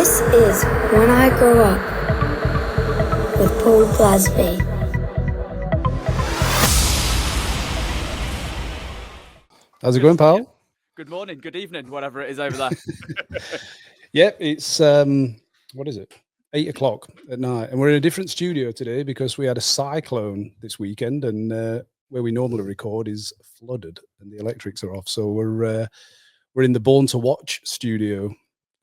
This is When I Grow Up with Paul Glazby. How's it going, pal? Good morning, good evening, whatever it is over there. Yep, it's what is it? 8 o'clock at night, and we're in a different studio today because we had a cyclone this weekend, and where we normally record is flooded and the electrics are off. So we're in the Born to Watch studio.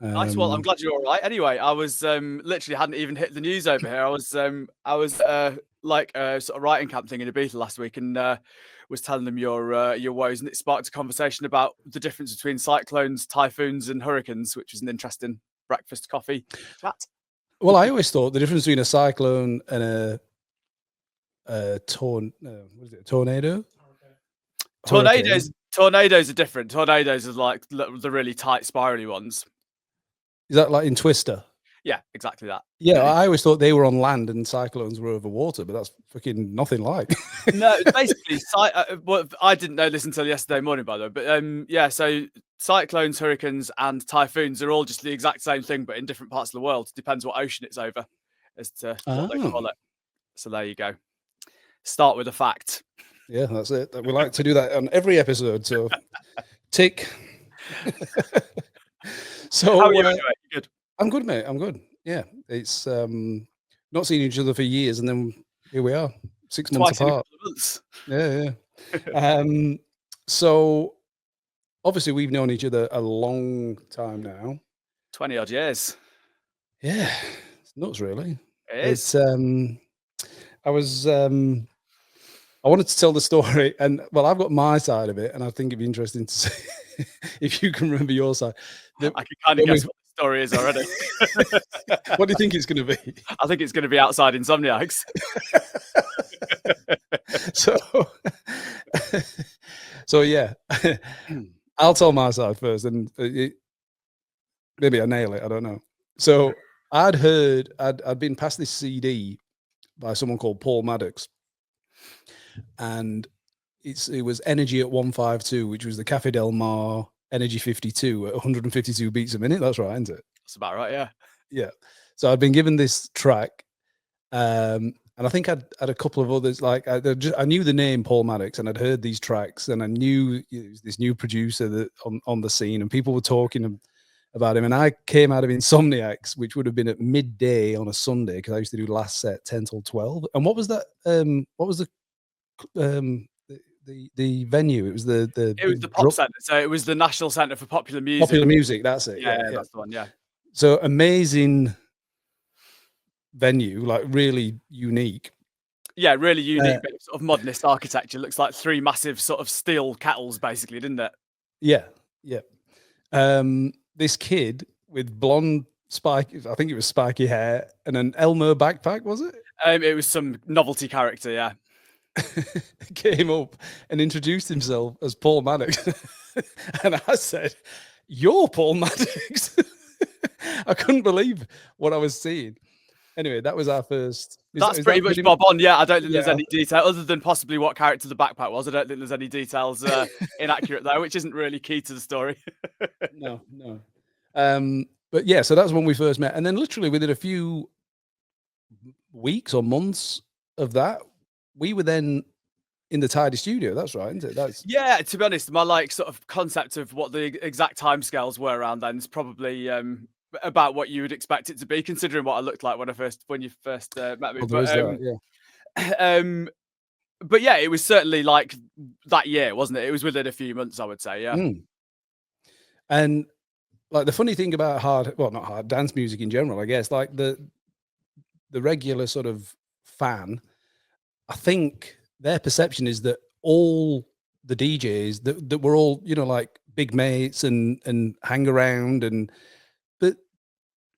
Nice. Well, I'm glad you're all right. Anyway, I was literally hadn't even hit the news over here. I was like sort of writing camp thing in Ibiza last week, and was telling them your woes, and it sparked a conversation about the difference between cyclones, typhoons, and hurricanes, which was an interesting breakfast coffee chat. Well, I always thought the difference between a cyclone and a tornado? Tornadoes are different. Tornadoes are like the really tight, spirally ones. Is that like in Twister? Yeah, exactly that. Yeah, I always thought they were on land and cyclones were over water, but that's fucking nothing like. No, basically, well, I didn't know this until yesterday morning, by the way. But yeah, so cyclones, hurricanes, and typhoons are all just the exact same thing, but in different parts of the world. Depends what ocean it's over as to what they call it. So there you go. Start with a fact. Yeah, that's it. We like to do that on every episode. So tick. So how are you anyway? Good. I'm good, mate. I'm good. Yeah, it's not seen each other for years, and then here we are, 6 months apart. Yeah. So obviously we've known each other a long time now. 20 odd years. Yeah, it's nuts, really. It is. I wanted to tell the story, and well, I've got my side of it, and I think it'd be interesting to see if you can remember your side. I can kind of guess what the story is already. What do you think it's going to be? I think it's going to be outside Insomniacz. So yeah, I'll tell my side first, and maybe I nail it. I don't know. So I'd been passed this CD by someone called Paul Maddox, and it was Energy at 152, which was the Cafe Del Mar Energy 52 at 152 beats a minute. That's right, isn't it? That's about right, yeah. Yeah. So I'd been given this track, and I think I'd had a couple of others. Like I knew the name Paul Maddox, and I'd heard these tracks, and I knew this new producer that on the scene, and people were talking about him. And I came out of Insomniacz, which would have been at midday on a Sunday, because I used to do last set 10 till 12. And what was that? What was the venue? It was the Pop Centre. So it was the National Centre for Popular Music. Popular Music, that's it. Yeah, that's the one. Yeah. So amazing venue, like really unique. Yeah, really unique bit of sort of modernist architecture. Looks like three massive sort of steel kettles, basically, didn't it? Yeah. This kid with blonde spiky, I think it was spiky hair, and an Elmer backpack, was it? It was some novelty character, yeah. Came up and introduced himself as Paul Maddox. And I said, "You're Paul Maddox." I couldn't believe what I was seeing. Anyway, that was our first. That's pretty much bob on. Yeah, I don't think there's any detail other than possibly what character the backpack was. I don't think there's any details inaccurate there, which isn't really key to the story. No. But yeah, so that's when we first met, and then literally within a few weeks or months of that, we were then in the Tidy studio. That's right, isn't it? Yeah. To be honest, my like sort of concept of what the exact timescales were around then is probably about what you would expect it to be, considering what I looked like when you first met me. But yeah, it was certainly like that year, wasn't it? It was within a few months, I would say. Yeah. And like the funny thing about not hard dance music in general, I guess, like the regular sort of fan, I think their perception is that all the DJs that were all, like big mates and hang around, but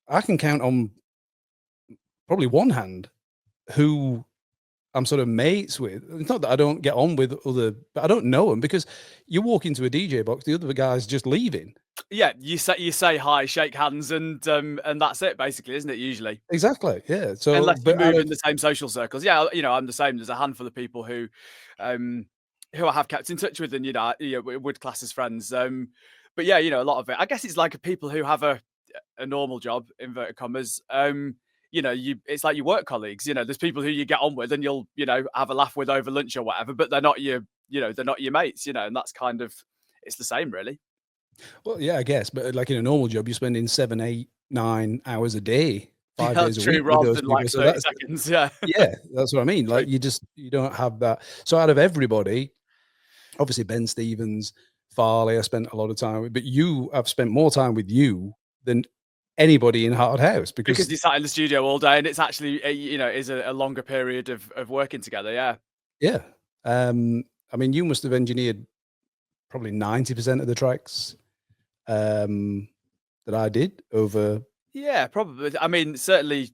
I can count on probably one hand who I'm sort of mates with. It's not that I don't get on with but I don't know them, because you walk into a DJ box, the other guy's just leaving. Yeah, you say hi, shake hands, and that's it, basically, isn't it? Usually, exactly. Yeah. So unless you move in the same social circles, yeah, I'm the same. There's a handful of people who I have kept in touch with, and would class as friends. But yeah, a lot of it, I guess, it's like people who have a a normal job, inverted commas, it's like your work colleagues. There's people who you get on with and you'll, have a laugh with over lunch or whatever, but they're not your mates, and that's kind of, it's the same really. Well, yeah, I guess, but like in a normal job, you're spending 7, 8, 9 hours a day, 5 days a week with rather those than people. like So 30 seconds. Yeah. yeah, that's what I mean. Like you don't have that. So out of everybody, obviously Ben Stevens, Farley, I spent a lot of time with, but I've spent more time with you than anybody in Hard House because you sat in the studio all day and it's actually, is a longer period of working together. Yeah. Yeah. I mean, you must have engineered probably 90% of the tracks that I did over. Yeah, probably. I mean, certainly,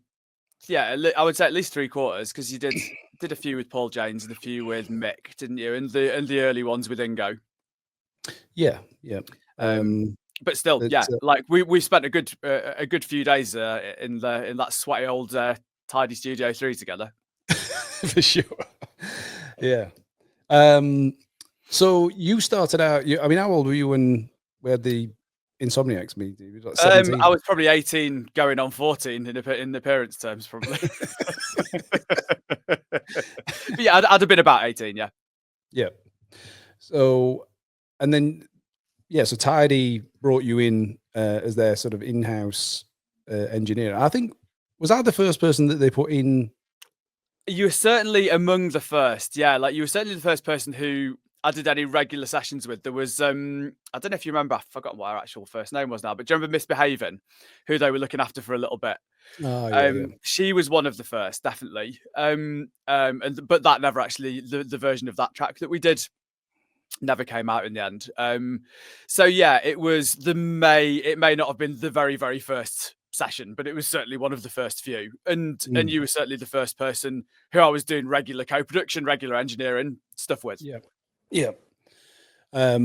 yeah, I would say at least 3/4 because you did a few with Paul James and a few with Mick, didn't you? And the early ones with Ingo. Yeah, yeah. But still, yeah, like we spent a good few days in that sweaty old tidy Studio 3 together. For sure. Yeah. So you started out. I mean, how old were you when we had the Insomniacz meeting? Like 17? I was probably 18, going on 14 in appearance terms, probably. But yeah, I'd have been about 18. Yeah. Yeah. So, and then, yeah, so Tidy brought you in as their sort of in-house engineer. I think, was I the first person that they put in? You were certainly among the first. Yeah, like you were certainly the first person who I did any regular sessions with. There was, I don't know if you remember, I've forgotten what her actual first name was now, but do you remember Misbehaving, who they were looking after for a little bit? Oh, yeah. She was one of the first, definitely. But that never actually, the version of that track that we did never came out in the end. So yeah, it may not have been the very, very first session, but it was certainly one of the first few. And you were certainly the first person who I was doing regular co-production, regular engineering stuff with. Yeah. Yeah. I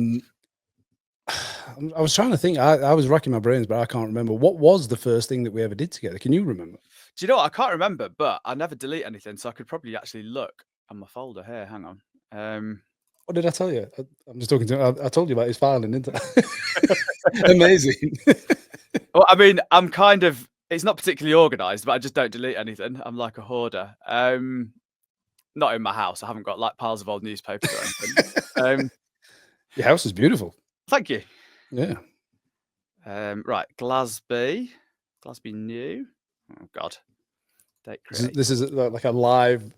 was trying to think. I was racking my brains, but I can't remember. What was the first thing that we ever did together? Can you remember? Do you know what? I can't remember, but I never delete anything, so I could probably actually look at my folder here. Hang on. What did I tell you? I'm just talking to. I told you about his filing, didn't I? Amazing. Well, I mean, I'm kind of. It's not particularly organised, but I just don't delete anything. I'm like a hoarder. Not in my house. I haven't got like piles of old newspapers or anything. Your house is beautiful. Thank you. Yeah. Right, Glazby new. Oh God. This is like a live.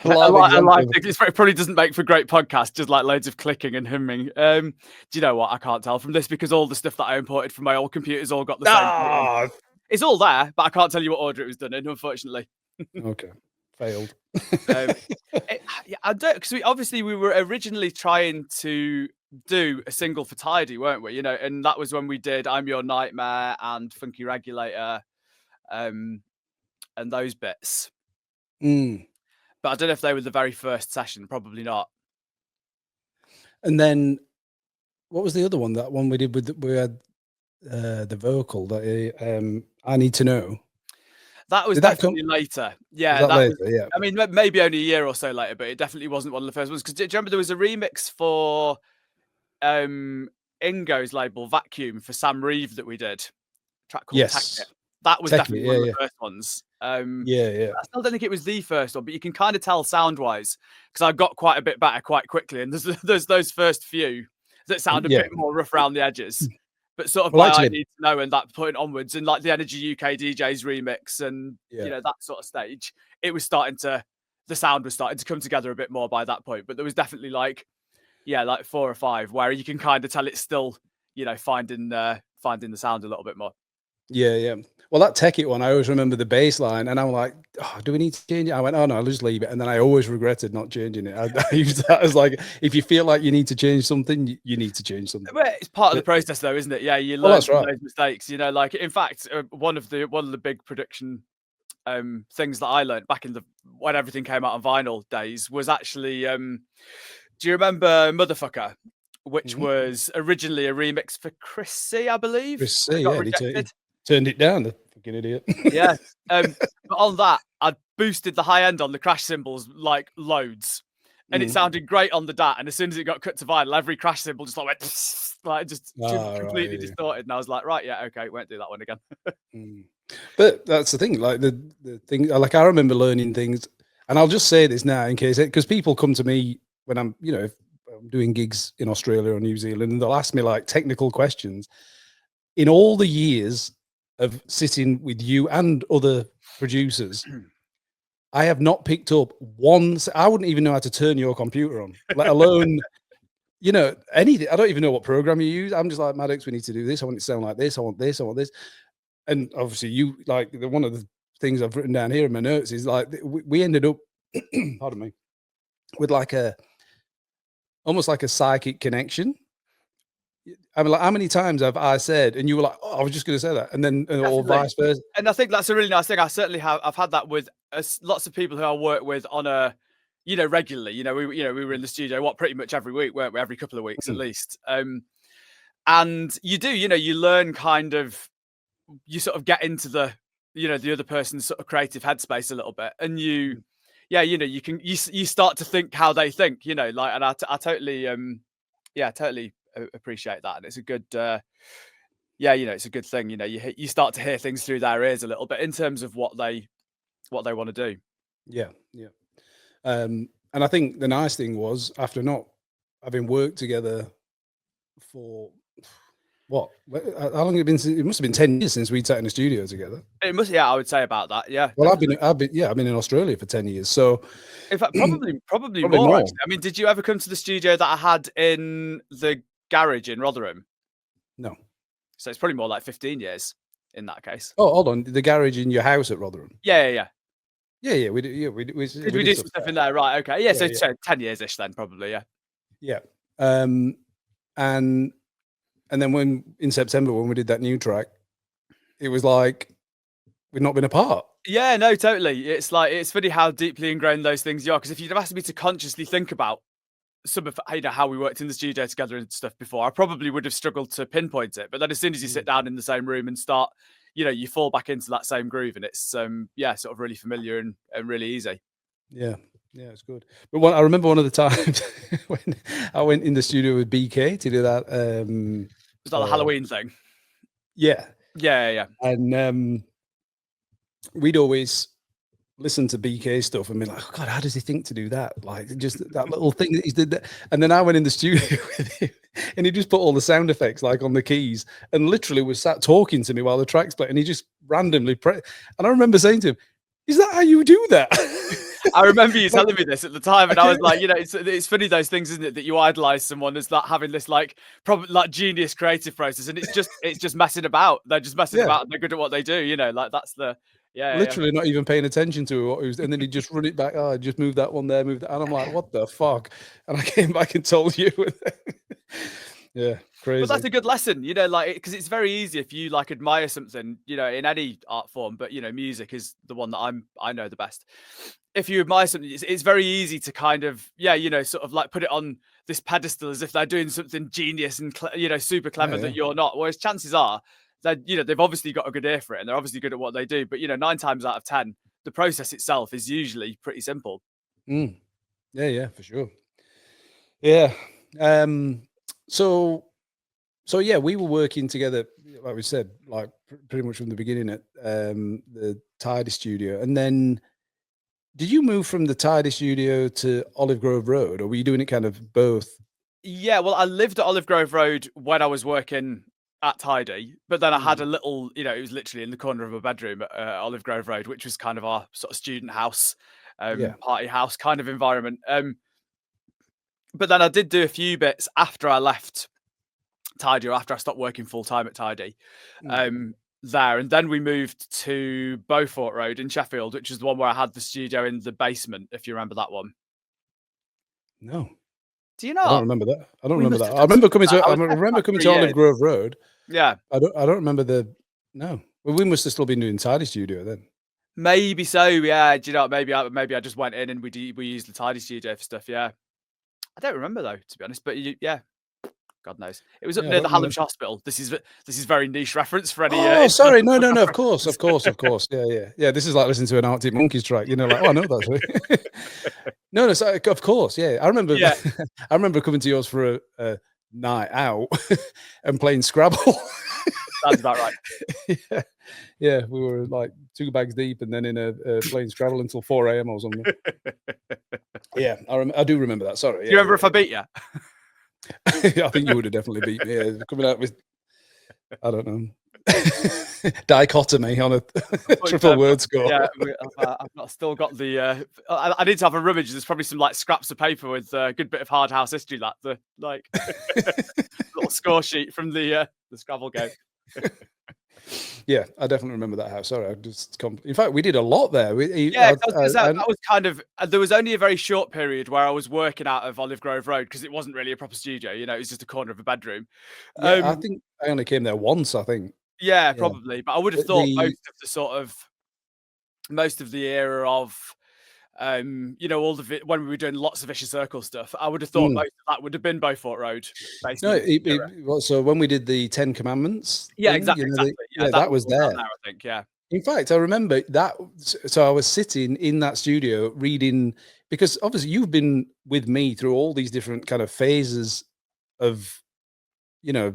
a live thing. It probably doesn't make for great podcast, just like loads of clicking and humming. Do you know what? I can't tell from this because all the stuff that I imported from my old computer's all got the same. It's all there, but I can't tell you what order it was done in, unfortunately. Okay. Failed. I don't, because we were originally trying to do a single for Tidy, weren't we? And that was when we did I'm Your Nightmare and Funky Regulator, and those bits. But I don't know if they were the very first session. Probably not. And then, what was the other one? That one we did we had the vocal that I Need to Know. That was definitely later. Yeah, later, yeah. I mean, maybe only a year or so later, but it definitely wasn't one of the first ones. Because do you remember there was a remix for Ingo's label Vacuum for Sam Reeve that we did? A track called Tech It. That was definitely one of the first ones. Yeah. I still don't think it was the first one, but you can kind of tell sound-wise because I got quite a bit better quite quickly. And there's those first few that sound a bit more rough around the edges. But sort of I Need to Know and that point onwards, and like the Energy UK DJs remix and that sort of stage, it was the sound was starting to come together a bit more by that point. But there was definitely like 4 or 5 where you can kind of tell it's still finding the sound a little bit more. Yeah. Well, that Tech It one, I always remember the bass line, and I'm like, oh, do we need to change it? I went, oh no, I'll just leave it. And then I always regretted not changing it. I use that as like, if you feel like you need to change something, you need to change something. Well, it's part of the process, though, isn't it? Yeah, you learn from those mistakes. Like in fact, one of the big production things that I learned back in when everything came out on vinyl days was actually, do you remember Motherfucker? Which was originally a remix for Chrissy, I believe. Chrissy, he turned it down, the fucking idiot. Yeah. But on that, I'd boosted the high end on the crash cymbals like loads. And it sounded great on the DAT. And as soon as it got cut to vinyl, every crash cymbal just like went like just completely Right, yeah. distorted. And I was like, right, yeah, okay, won't do that one again. But that's the thing, like the thing, like I remember learning things, and I'll just say this now in case, because people come to me when I'm, if I'm doing gigs in Australia or New Zealand, and they'll ask me like technical questions. In all the years of sitting with you and other producers, I have not picked up once. I wouldn't even know how to turn your computer on, let alone, anything. I don't even know what program you use. I'm just like, Maddox, we need to do this. I want it to sound like this. I want this. I want this. And obviously, you like one of the things I've written down here in my notes is like we ended up, pardon me, with like almost like a psychic connection. I mean, like, how many times have I said, and you were like, "Oh, I was just going to say that," and then or vice versa. And I think that's a really nice thing. I certainly have. I've had that with lots of people who I work with on a, regularly. We were in the studio pretty much every week, weren't we? Every couple of weeks at least. And you do, you learn kind of, you sort of get into the, the other person's sort of creative headspace a little bit, and you start to think how they think, like, and I totally, totally appreciate that, and it's a good, it's a good thing, you start to hear things through their ears a little bit in terms of what they want to do. Yeah. And I think the nice thing was, after not having worked together for how long had it been? It must have been 10 years since we'd sat in the studio together. It must, I would say about that. Yeah. Well, I've been in Australia for 10 years. So in fact, probably more. Actually. I mean, did you ever come to the studio that I had in the garage in Rotherham? No. So it's probably more like 15 years in that case. Oh, hold on. The garage in your house at Rotherham? Yeah. Yeah. We do some stuff in there, right? Okay. Yeah. So 10 years ish then, probably. Yeah. Yeah. And then when in September, when we did that new track, it was like we've not been apart. Yeah, no, totally. It's like, it's funny how deeply ingrained those things are. Because if you'd have asked me to consciously think about some of how we worked in the studio together and stuff before, I probably would have struggled to pinpoint it. But then as soon as you sit down in the same room and start, you fall back into that same groove, and it's sort of really familiar and really easy. Yeah, it's good. But I remember one of the times when I went in the studio with BK to do that. Was that the Halloween thing? Yeah. And we'd always listen to BK stuff and be like, oh God, how does he think to do that? Like, just that little thing that he did that. And then I went in the studio with him, and he just put all the sound effects like on the keys, and literally was sat talking to me while the track's playing, and he just randomly and I remember saying to him, is that how you do that? I remember you telling me this at the time, and I was like, it's funny, those things, isn't it, that you idolize someone as that having this like probably like genius creative process, and it's just messing about. They're just messing about, and they're good at what they do. Like that's the literally not even paying attention to what he was, and then he just run it back. Oh, just move that one there, move that, and I'm like, what the fuck? And I came back and told you. Yeah, crazy. But that's a good lesson, like, because it's very easy if you like admire something, in any art form, but music is the one that I know the best. If you admire something, it's very easy to kind of, sort of like put it on this pedestal as if they're doing something genius and super clever that you're not. Whereas chances are that they've obviously got a good ear for it, and they're obviously good at what they do. But 9 times out of 10, the process itself is usually pretty simple. Yeah, for sure. Yeah. So yeah, we were working together, like we said, like pretty much from the beginning at the Tidy Studio. And then did you move from the Tidy Studio to Olive Grove Road, or were you doing it kind of both? Yeah, well, I lived at Olive Grove Road when I was working at Tidy, but then I had a little, it was literally in the corner of a bedroom at Olive Grove Road, which was kind of our sort of student house, party house kind of environment. But then I did do a few bits after I left Tidy, or after I stopped working full time at Tidy, there. And then we moved to Beaufort Road in Sheffield, which is the one where I had the studio in the basement, if you remember that one. No. Do you know? I don't remember that. I remember coming to Olive Grove Road. Yeah. I don't remember no. Well, we must have still been doing Tidy Studio then. Maybe so, yeah. Do you know, maybe I just went in and we used the Tidy Studio for stuff, yeah. I don't remember though, to be honest, but yeah. God knows. It was up near the Hallamshire Hospital. This is very niche reference for any. Oh, sorry. No. Of course. Yeah. This is like listening to an Arctic Monkeys track. Like, oh, I know that. No. Sorry, of course. Yeah, I remember. Yeah. I remember coming to yours for a night out and playing Scrabble. Sounds about right. Yeah, we were like 2 bags deep and then in a playing Scrabble until 4 a.m. or something. Yeah, I do remember that. Sorry. Do you remember if I beat you? I think you would have definitely beat me. Yeah, coming out with, I don't know, dichotomy on a triple word score. Yeah, I've still got the. I need to have a rummage. There's probably some like scraps of paper with a good bit of hard house history. That the like little score sheet from the Scrabble game. Yeah, I definitely remember that house. Sorry, I just in fact, we did a lot there. That was kind of. There was only a very short period where I was working out of Olive Grove Road because it wasn't really a proper studio. You know, it was just a corner of a bedroom. Yeah, I think I only came there once. I think. Yeah, probably. But I would have thought most of the era of, you know, all the when we were doing lots of Vicious Circle stuff, I would have thought most of that would have been Beaufort Road. No, so when we did the 10 Commandments, yeah, thing, exactly, you know, exactly. that was there. I think, yeah. In fact, I remember that. So I was sitting in that studio reading, because obviously you've been with me through all these different kind of phases of, you know,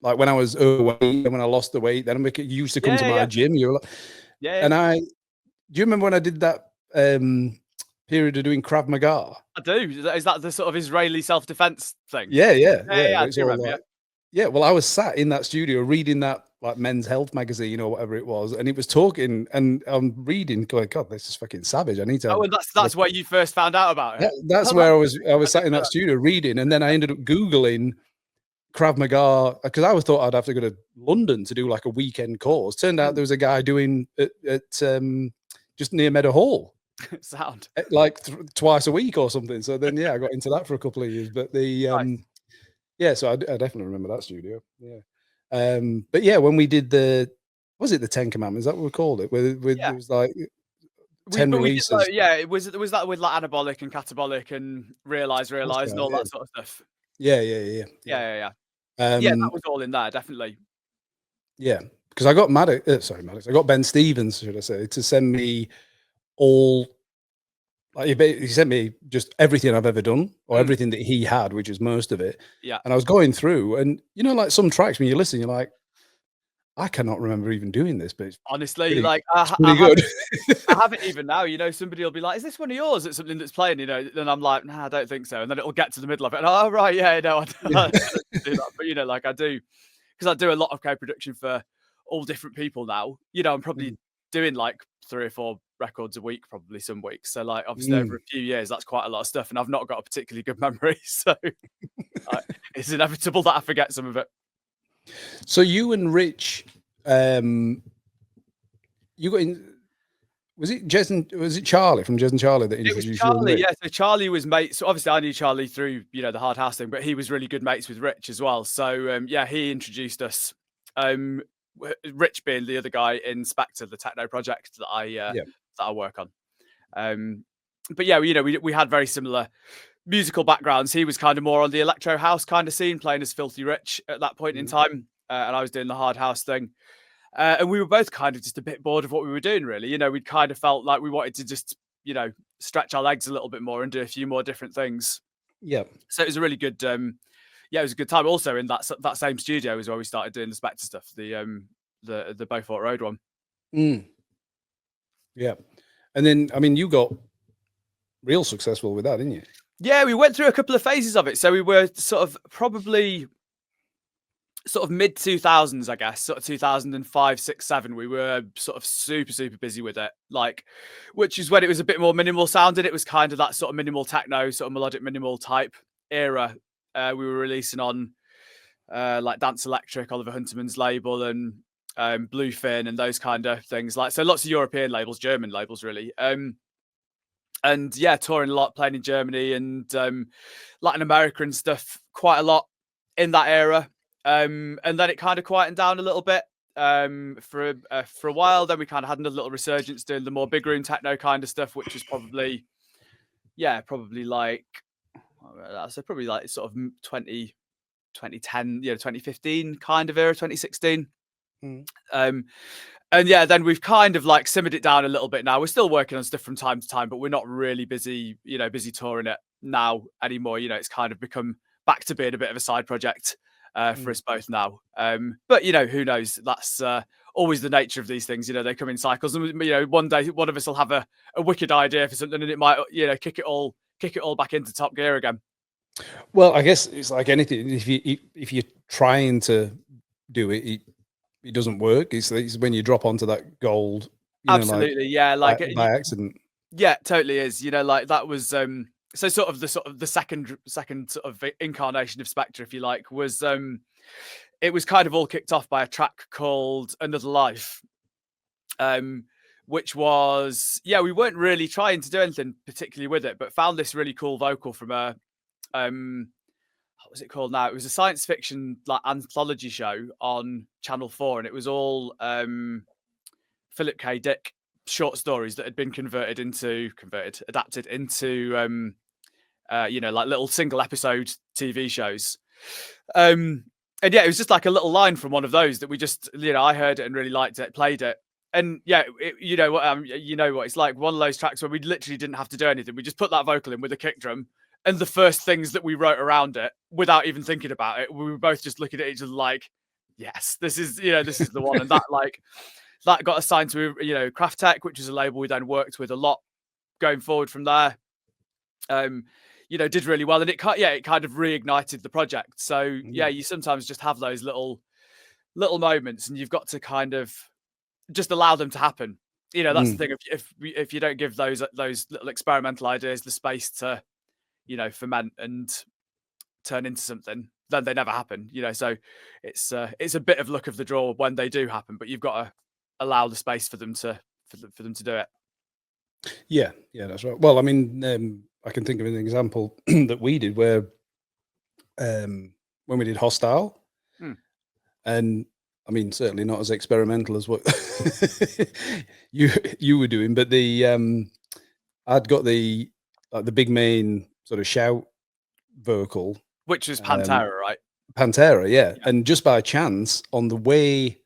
like when I was overweight and when I lost the weight, then you used to come to my gym. You were like, and do you remember when I did that period of doing Krav Maga? I do. Is that the sort of Israeli self-defense thing? Yeah. I do remember, yeah, well, I was sat in that studio reading that like Men's Health magazine or whatever it was, and it was talking, and I'm reading, going, God, this is fucking savage. I need to. Oh, and that's where you first found out about it. That's where I was sat in that studio reading, and then I ended up Googling Krav Maga because I always thought I'd have to go to London to do like a weekend course. Turned out there was a guy doing it at just near Meadow Hall. Sound like twice a week or something. So then, I got into that for a couple of years. But the nice. So I definitely remember that studio. Yeah, but yeah, when we did was it the 10 Commandments? Is that what we called it? It was like 10 releases. It was that with like Anabolic and Catabolic and Realize and all that sort of stuff. Yeah. Yeah, that was all in there, definitely. Yeah, because I got Maddox. I got Ben Stevens, should I say, to send me all. Like he sent me just everything I've ever done, or everything that he had, which is most of it. Yeah. And I was going through, and you know, like some tracks when you listen, you're like, I cannot remember even doing this, but it's honestly, pretty, like pretty good. I have it even now. You know, somebody will be like, "Is this one of yours?" It's something that's playing. You know, then I'm like, "Nah, I don't think so." And then it'll get to the middle of it, and oh right, yeah, no, I don't do that. But you know, like I do, because I do a lot of co-production for all different people now. You know, I'm probably doing like 3 or 4 records a week, probably some weeks. So like obviously over a few years, that's quite a lot of stuff, and I've not got a particularly good memory, so it's inevitable that I forget some of it. So you and Rich, you got in. Was it Charlie from Jez and Charlie that introduced you? It was Charlie, yeah. So Charlie was mates. So obviously I knew Charlie through, you know, the Hard House thing, but he was really good mates with Rich as well. So he introduced us. Rich being the other guy in Spectre, the techno project that I work on. But yeah, you know, we had very similar musical backgrounds. He was kind of more on the electro house kind of scene, playing as Filthy Rich at that point in time, and I was doing the Hard House thing. And we were both kind of just a bit bored of what we were doing, really. You know, we'd kind of felt like we wanted to just, you know, stretch our legs a little bit more and do a few more different things. Yeah. So it was a really good, it was a good time. Also, in that same studio is where we started doing the Spectre stuff, the Beaufort Road one. Yeah. And then, I mean, you got real successful with that, didn't you? Yeah, we went through a couple of phases of it. So we were sort of probably mid 2000s, I guess, sort of 2005, 6, 7. We were sort of super, super busy with it, like, which is when it was a bit more minimal sounded. It was kind of that sort of minimal techno, sort of melodic minimal type era. We were releasing on like Dance Electric, Oliver Hunterman's label, and Bluefin and those kind of things. Like, so lots of European labels, German labels, really. And yeah, touring a lot, playing in Germany and Latin America and stuff quite a lot in that era. And then it kind of quietened down a little bit for a while. Then we kind of had another little resurgence doing the more big room techno kind of stuff, which was probably like, so probably like sort of 2010, 2015 kind of era, 2016. And yeah, then we've kind of like simmered it down a little bit now. We're still working on stuff from time to time, but we're not really busy touring it now anymore. You know, it's kind of become back to being a bit of a side project for us both now. But who knows? That's always the nature of these things. They come in cycles, and one day one of us will have a wicked idea for something, and it might kick it all back into top gear again. Well, I guess it's like anything. If you're trying to do it, it doesn't work. It's when you drop onto that gold. Absolutely, like by accident. Yeah, totally is. Like that was so sort of the second sort of incarnation of Spectre, if you like, was it was kind of all kicked off by a track called Another Life, which was, we weren't really trying to do anything particularly with it, but found this really cool vocal from a what was it called now? It was a science fiction like anthology show on Channel 4, and it was all Philip K. Dick short stories that had been adapted into like little single episode TV shows. And it was just like a little line from one of those that we just, I heard it and really liked it, played it. And you know what it's like, one of those tracks where we literally didn't have to do anything. We just put that vocal in with a kick drum, and the first things that we wrote around it without even thinking about it, we were both just looking at each other like, yes, this is the one. And that that got assigned to Craft Tech, which is a label we then worked with a lot going forward from there. Did really well, and it kind of reignited the project. So you sometimes just have those little moments, and you've got to kind of just allow them to happen. That's the thing. If you don't give those little experimental ideas the space to ferment and turn into something, then they never happen. So it's a bit of luck of the draw when they do happen, but you've got to allow the space for them to do it. Yeah, that's right. Well, I mean, I can think of an example that we did where when we did Hostile, and I mean, certainly not as experimental as what you were doing, but I'd got the big main sort of shout vocal, which was Pantera, right? Pantera, yeah. And just by chance, on the way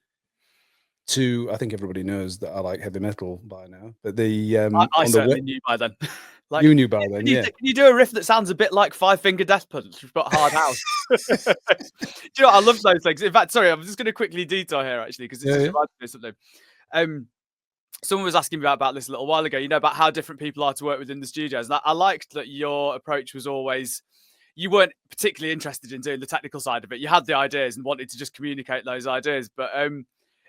to, I think everybody knows that I like heavy metal by now, but I certainly knew by then. Like, you knew by then, yeah. Can you do a riff that sounds a bit like Five Finger Death Punch but hard house? Do you know what? I love those things. In fact, sorry, I'm just going to quickly detour here actually, because it's just reminds me of something. Someone was asking me about this a little while ago, about how different people are to work with in the studios. And I liked that your approach was always, you weren't particularly interested in doing the technical side of it. You had the ideas and wanted to just communicate those ideas. But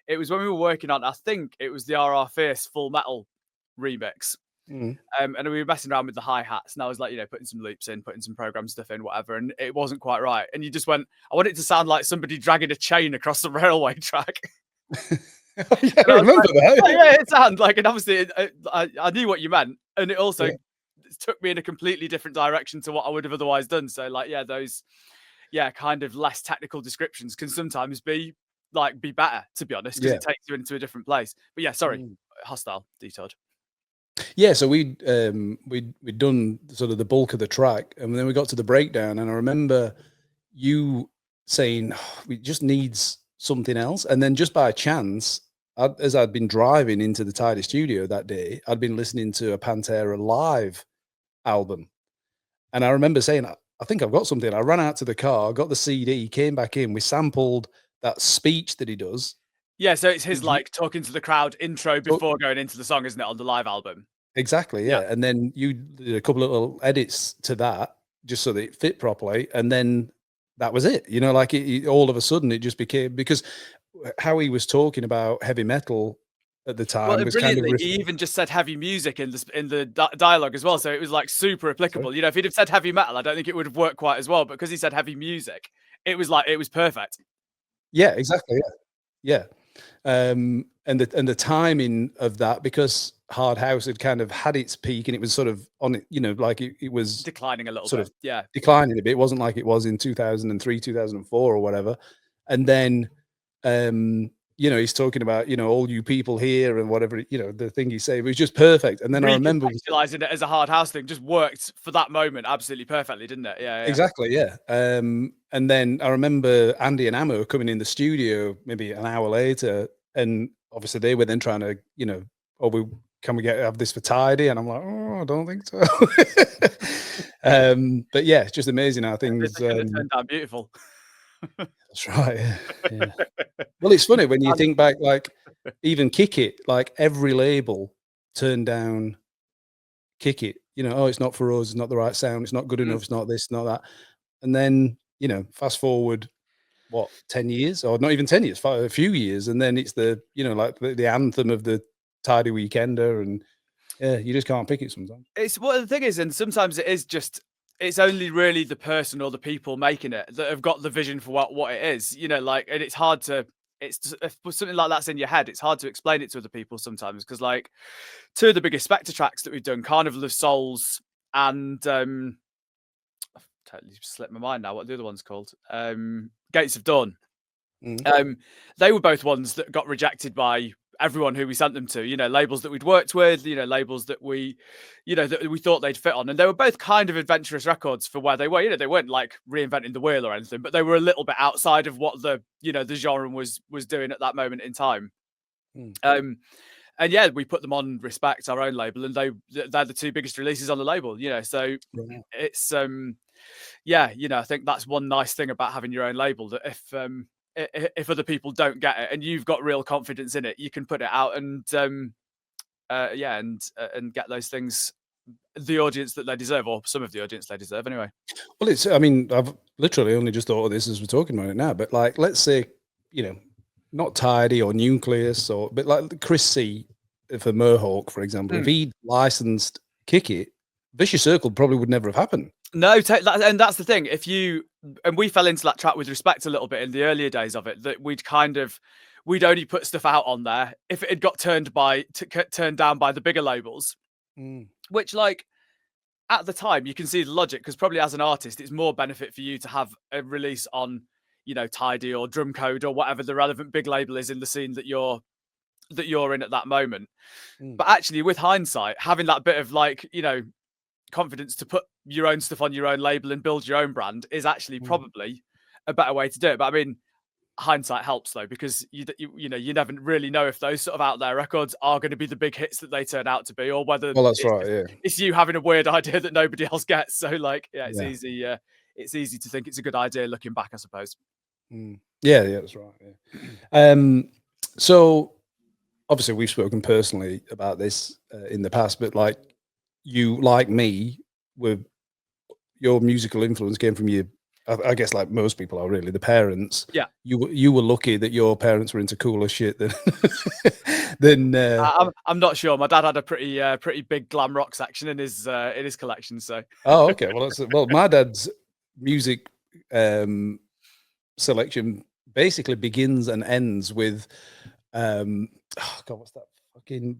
it was when we were working on, I think it was the RR Fierce Full Metal remix. And we were messing around with the hi-hats, and I was like, putting some loops in, putting some program stuff in, whatever, and it wasn't quite right. And you just went, I want it to sound like somebody dragging a chain across the railway track. I remember that. Yeah, it sounded like, and obviously I knew what you meant, and it also took me in a completely different direction to what I would have otherwise done. So those kind of less technical descriptions can sometimes be better, to be honest, because it takes you into a different place. But sorry, Hostile, detoured. Yeah, so we'd done sort of the bulk of the track, and then we got to the breakdown, and I remember you saying, we just needs something else. And then just by chance, as I'd been driving into the Tidy studio that day, I'd been listening to a Pantera live album. And I remember saying, I think I've got something. I ran out to the car, got the CD, came back in, we sampled that speech that he does. Yeah, so it's his talking to the crowd intro before going into the song, isn't it, on the live album? Exactly, yeah. And then you did a couple of little edits to that just so that it fit properly, and then that was it. All of a sudden it just became, because how he was talking about heavy metal at the time was kind of he even just said heavy music in the dialogue as well, so it was like super applicable. If he'd have said heavy metal, I don't think it would have worked quite as well, but because he said heavy music, it was perfect. Yeah, exactly. Yeah. And the timing of that, because hard house had kind of had its peak and it was sort of on it, it was declining a little bit. Declining a bit. It wasn't like it was in 2003, 2004 or whatever. And then he's talking about, all you people here and whatever, the thing he said, it was just perfect. And then I remember utilizing it as a hard house thing just worked for that moment absolutely perfectly, didn't it? Yeah. Exactly, yeah. And then I remember Andy and Amo coming in the studio maybe an hour later, and obviously they were then trying to, can we have this for Tidy? And I'm like, oh, I don't think so. But yeah, it's just amazing how things turned out beautiful. That's right. Yeah. Well, it's funny when you think back, like even Kick It, like every label turned down Kick It. You know, oh, it's not for us, it's not the right sound, it's not good enough, it's not this, not that. And then, you know, fast forward, what, 10 years, or not even 10 years, a few years, and then it's the, you know, like the anthem of the Tidy Weekender, and yeah, you just can't pick it sometimes. It's what the thing is, and sometimes it is just, it's only really the person or the people making it that have got the vision for what it is, you know, like, and it's hard to, it's if something like that's in your head, it's hard to explain it to other people sometimes, because like two of the biggest Spectre tracks that we've done, Carnival of Souls and I've totally slipped my mind now what the other one's called, Gates of Dawn. They were both ones that got rejected by everyone who we sent them to, you know, labels that we'd worked with, you know, labels that we, you know, that we thought they'd fit on. And they were both kind of adventurous records for where they were, you know, they weren't like reinventing the wheel or anything, but they were a little bit outside of what the, you know, the genre was doing at that moment in time. And yeah, we put them on Respect, our own label, and they're the two biggest releases on the label, you know, so it's, yeah, you know, I think that's one nice thing about having your own label, that if other people don't get it and you've got real confidence in it, you can put it out and yeah, and get those things the audience that they deserve, or some of the audience they deserve anyway. Well, it's, I mean, I've literally only just thought of this as we're talking about it now, but like, let's say, you know, not Tidy or Nucleus, or, but like Chris C for Mohawk, for example, if he'd licensed Kick It, Vicious Circle probably would never have happened. No, and that's the thing. If you, and we fell into that trap with Respect a little bit in the earlier days of it, that we'd only put stuff out on there if it had got turned down by the bigger labels, which, like, at the time you can see the logic, because probably as an artist it's more benefit for you to have a release on, you know, Tidy or Drum Code or whatever the relevant big label is in the scene that you're in at that moment. But actually, with hindsight, having that bit of, like, you know, confidence to put your own stuff on your own label and build your own brand is actually probably a better way to do it. But I mean, hindsight helps though, because you know, you never really know if those sort of out there records are going to be the big hits that they turn out to be, or whether it's you having a weird idea that nobody else gets. So like, yeah, it's easy. It's easy to think it's a good idea looking back, I suppose. Yeah, that's right. Yeah. So obviously we've spoken personally about this in the past, but like, you, like me, your musical influence came from you. I guess, like most people are, really, the parents. Yeah, you were lucky that your parents were into cooler shit than. I'm not sure. My dad had a pretty big glam rock section in his collection. So. Oh, okay. Well, my dad's music selection basically begins and ends with, oh God, what's that fucking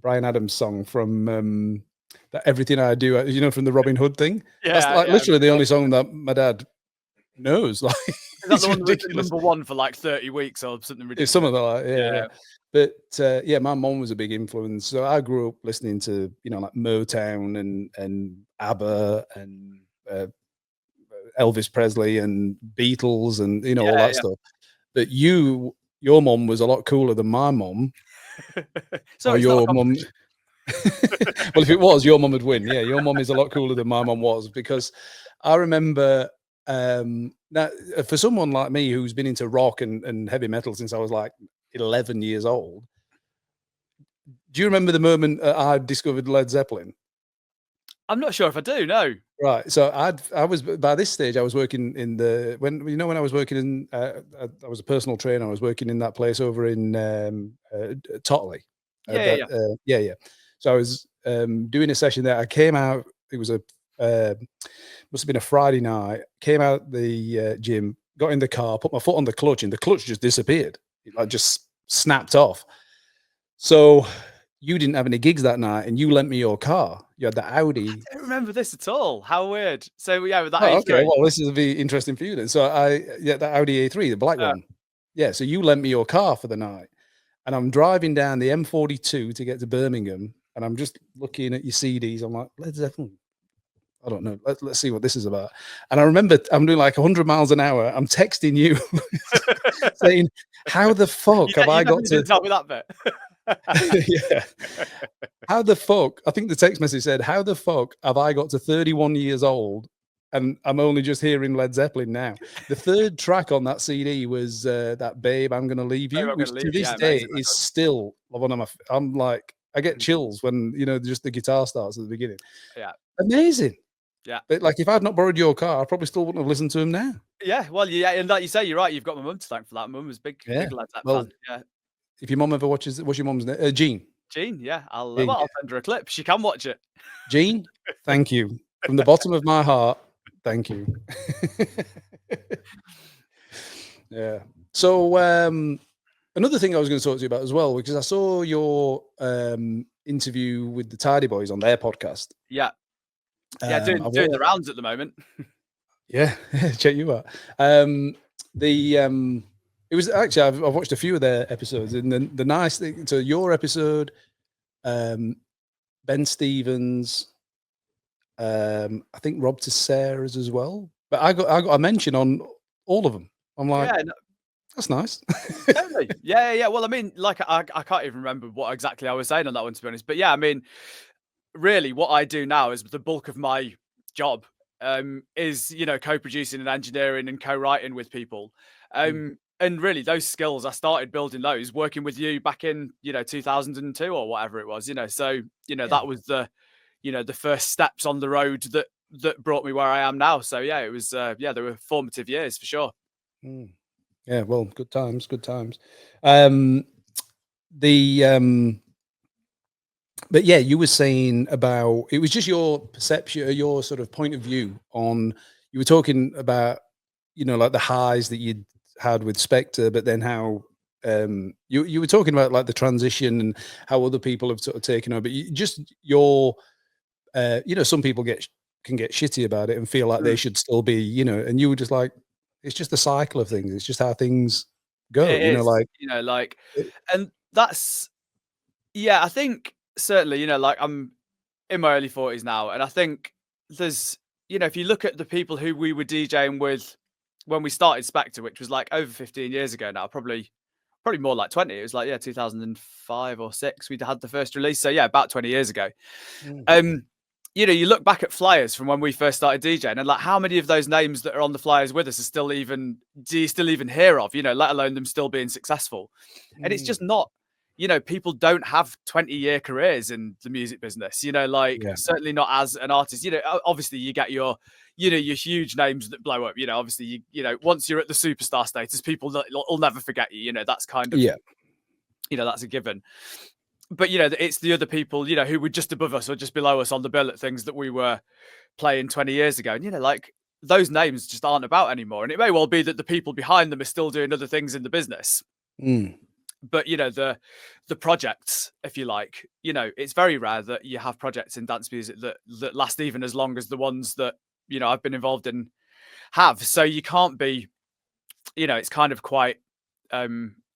Bryan Adams song from? That Everything I Do, you know, from the Robin Hood thing. Yeah, that's like literally the only song that my dad knows. Like, is that the one ridiculous. Number one for like 30 weeks or something ridiculous? It's some of that, yeah. But yeah, my mom was a big influence. So I grew up listening to, you know, like Motown and ABBA and Elvis Presley and Beatles and, you know, all that stuff. But your mom was a lot cooler than my mom. So your mom. Well, if it was, your mum would win. Yeah, your mum is a lot cooler than my mum was, because I remember now, for someone like me who's been into rock and heavy metal since I was like 11 years old, do you remember the moment I discovered Led Zeppelin? I'm not sure if I do. No. Right. So I was, by this stage, I was working in when I was working in, I was a personal trainer. I was working in that place over in Totley. Yeah. So I was doing a session there. I came out, it was must have been a Friday night, came out the gym, got in the car, put my foot on the clutch, and the clutch just disappeared. It like just snapped off. So you didn't have any gigs that night, and you lent me your car. You had the Audi. I don't remember this at all. How weird. So yeah, with that A3. Okay, well, this is be interesting for you then. So the Audi A3, the black one. Yeah, so you lent me your car for the night. And I'm driving down the M42 to get to Birmingham, and I'm just looking at your CDs. I'm like, Led Zeppelin. I don't know. Let's see what this is about. And I remember I'm doing like 100 miles an hour. I'm texting you saying, how the fuck have I got to tell me that bit? Yeah. How the fuck? I think the text message said, "How the fuck have I got to 31 years old and I'm only just hearing Led Zeppelin now?" The third track on that CD was that "Babe, I'm Gonna Leave Babe, You," I'm which Gonna to Leave You. this Yeah, day amazing is record. still one of my. I'm like, I get Mhm. chills when just the guitar starts at the beginning. Yeah. Amazing. Yeah. But like, if I'd not borrowed your car, I probably still wouldn't have listened to him now. Yeah, well, yeah, and like you say, you're right. You've got my mum to thank for that. Mum was big Yeah. Led Zepp Well, fan. Yeah, if your mum ever watches, what's your mum's name? Jean. Jean. Yeah, Jean. I'll send her a clip. She can watch it. Jean, thank you from the bottom of my heart. Thank you. Yeah. So another thing I was going to talk to you about as well, because I saw your interview with the Tidy Boys on their podcast. Yeah, yeah, doing the rounds at the moment. Yeah, check you out. It was actually I've watched a few of their episodes, and the nice thing. So your episode, Ben Stevens, I think Rob Tessera's as well. But I got a mention on all of them. I'm like, Yeah, that's nice. totally. Yeah. Well, I mean, like I can't even remember what exactly I was saying on that one, to be honest. But yeah, I mean, really, what I do now is the bulk of my job is co-producing and engineering and co-writing with people. And really, those skills I started building those working with you back in 2002 or whatever it was. So that was the the first steps on the road that brought me where I am now. So yeah, it was they were formative years for sure. Yeah, well, good times. But yeah, you were saying about, it was just your perception, your sort of point of view on, you were talking about, like the highs that you'd had with Spectre, but then how you were talking about like the transition and how other people have sort of taken over. Some people can get shitty about it and feel like they should still be, and you were just like, it's just the cycle of things. It's just how things go, It is, like, and that's, yeah, I think certainly, like I'm in my early 40s now, and I think there's, if you look at the people who we were DJing with when we started Spectre, which was like over 15 years ago now, probably more like 20. It was like 2005 or 6 we had the first release, so yeah, about 20 years ago. You look back at flyers from when we first started DJing, and like how many of those names that are on the flyers with us do you still even hear of, let alone them still being successful. And it's just not, people don't have 20-year careers in the music business, certainly not as an artist. Obviously you get your huge names that blow up, obviously once you're at the superstar status, people will never forget you, that's kind of, that's a given. But it's the other people who were just above us or just below us on the bill at things that we were playing 20 years ago, and like those names just aren't about anymore. And it may well be that the people behind them are still doing other things in the business, but the projects, if you like, it's very rare that you have projects in dance music that last even as long as the ones that I've been involved in have. So you can't be, it's kind of quite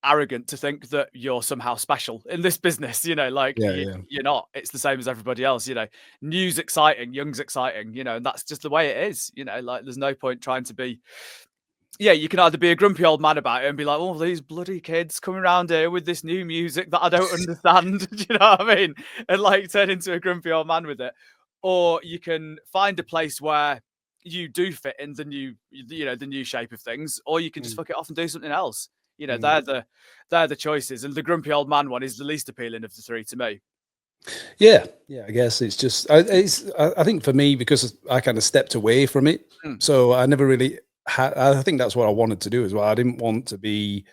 arrogant to think that you're somehow special in this business, you're not. It's the same as everybody else. New's exciting, young's exciting, and that's just the way it is. Like there's no point trying to be, you can either be a grumpy old man about it and be like, oh, these bloody kids coming around here with this new music that I don't understand. Do you know what I mean? And like turn into a grumpy old man with it. Or you can find a place where you do fit in the new shape of things, or you can just fuck it off and do something else. They're the choices, and the grumpy old man one is the least appealing of the three to me. Yeah, I guess it's just I think for me, because I kind of stepped away from it, so I never really had. I think that's what I wanted to do as well. I didn't want to be,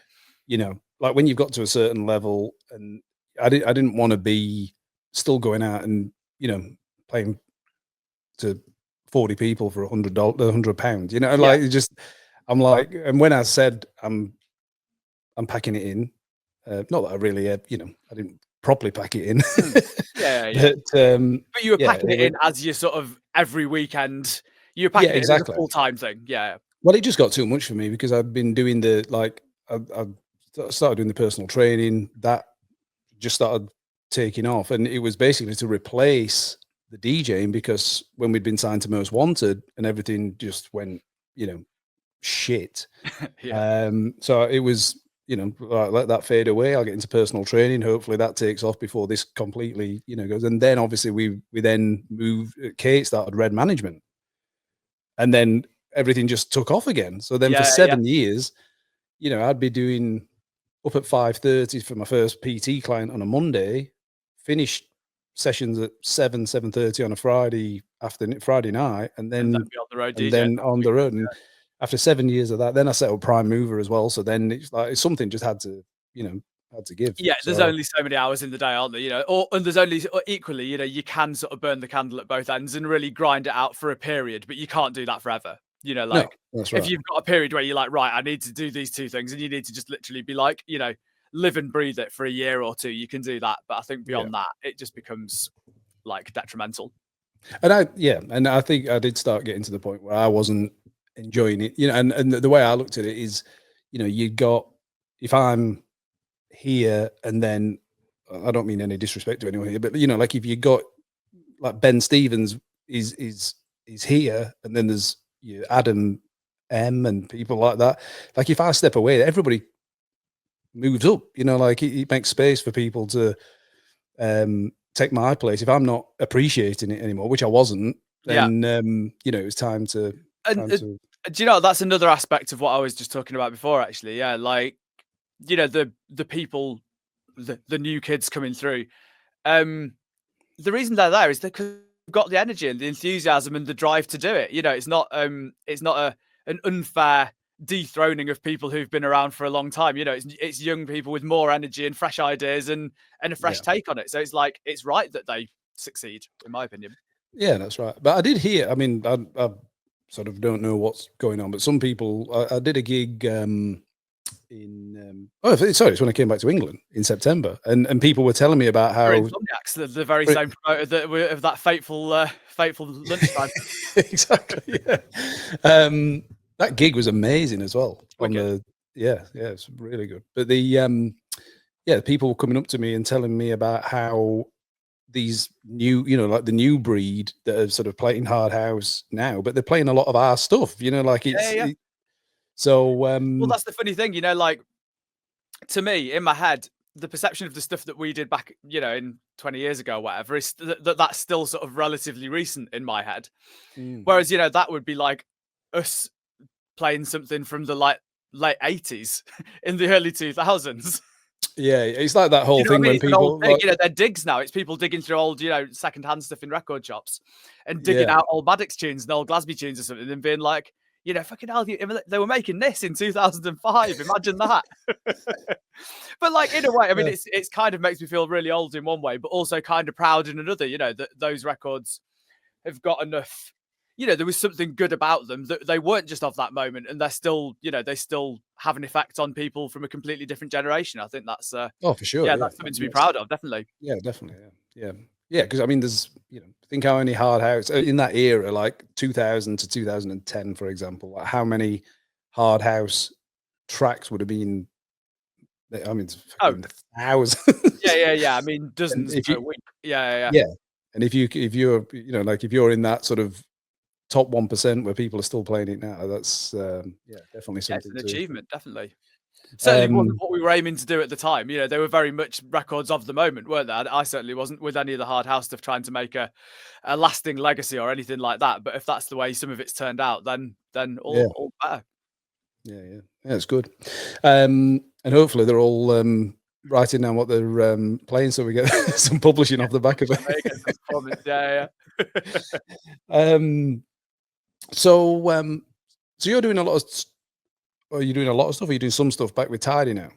like when you've got to a certain level, and I didn't want to be still going out and playing to 40 people for £100, like it just. I'm like, and when I said I'm packing it in. Not that I really, I didn't properly pack it in. But you were packing it in as your sort of every weekend. You were packing it in as a full-time thing. Yeah. Well, it just got too much for me because I've been doing I started doing the personal training. That just started taking off, and it was basically to replace the DJing, because when we'd been signed to Most Wanted and everything just went, shit. So it was let that fade away. I'll get into personal training. Hopefully that takes off before this completely, goes. And then obviously we then moved. Kate started Red Management, and then everything just took off again. So then for 7 years, I'd be doing up at 5:30 for my first PT client on a Monday, finish sessions at 7:30 on a Friday night, and then be on the road, on the road. And after 7 years of that, then I set up Prime Mover as well. So then it's like something just had to give. Yeah, there's only so many hours in the day, aren't there? And there's only equally, you can sort of burn the candle at both ends and really grind it out for a period, but you can't do that forever. No, that's right. If you've got a period where you're like, right, I need to do these two things, and you need to just literally be like, live and breathe it for a year or two, you can do that. But I think beyond that, it just becomes like detrimental. And I think I did start getting to the point where I wasn't enjoying it, and the way I looked at it is, if I'm here and then I don't mean any disrespect to anyone here, but like if you got like Ben Stevens is here, and then there's Adam M and people like that. Like if I step away, everybody moves up, like it makes space for people to take my place. If I'm not appreciating it anymore, which I wasn't, then it was time to. Do you know, that's another aspect of what I was just talking about before, actually. Yeah, like the people, the new kids coming through. The reason they're there is because they've got the energy and the enthusiasm and the drive to do it. It's not an unfair dethroning of people who've been around for a long time. It's young people with more energy and fresh ideas and a fresh take on it. So it's like it's right that they succeed, in my opinion. Yeah, that's right. But I did hear. I mean, I sort of don't know what's going on, but some people. I did a gig in. It's when I came back to England in September, and people were telling me about how Insomniacz, the very same promoter of that fateful lunchtime. Exactly. Yeah. That gig was amazing as well. It's really good. But the people were coming up to me and telling me about how these new, like the new breed that are sort of playing hard house now, but they're playing a lot of our stuff, like it's. So, well, that's the funny thing, like to me in my head, the perception of the stuff that we did back, in 20 years ago or whatever, is that's still sort of relatively recent in my head. Whereas, that would be like us playing something from the late 80s in the early 2000s. Yeah, it's like that whole thing when people, they're digs now. It's people digging through old, secondhand stuff in record shops and digging out old Maddox tunes and old Glazby tunes or something, and being like, fucking hell, they were making this in 2005. Imagine that. But like in a way, I mean, it's kind of makes me feel really old in one way, but also kind of proud in another. That those records have got enough. There was something good about them, that they weren't just of that moment, and they're still, they still have an effect on people from a completely different generation. I think that's for sure. Yeah, that's something to be proud of, definitely. Yeah, definitely. Yeah. Because I mean, there's, think how many hard house in that era, like 2000 to 2010, for example, like how many hard house tracks would have been. I mean, thousands. Yeah. I mean, dozens per week. Yeah. And if you're, like if you're in that sort of top 1% where people are still playing it now, that's definitely something. It's an achievement, definitely. Certainly wasn't what we were aiming to do at the time. They were very much records of the moment, weren't they? I certainly wasn't with any of the hard house stuff trying to make a lasting legacy or anything like that. But if that's the way some of it's turned out, then all better. Yeah, it's good. And hopefully they're all writing down what they're playing, so we get some publishing off the back of it. Yeah. So you're doing a lot of. Are you doing a lot of stuff? Or are you doing some stuff back with Tidy now?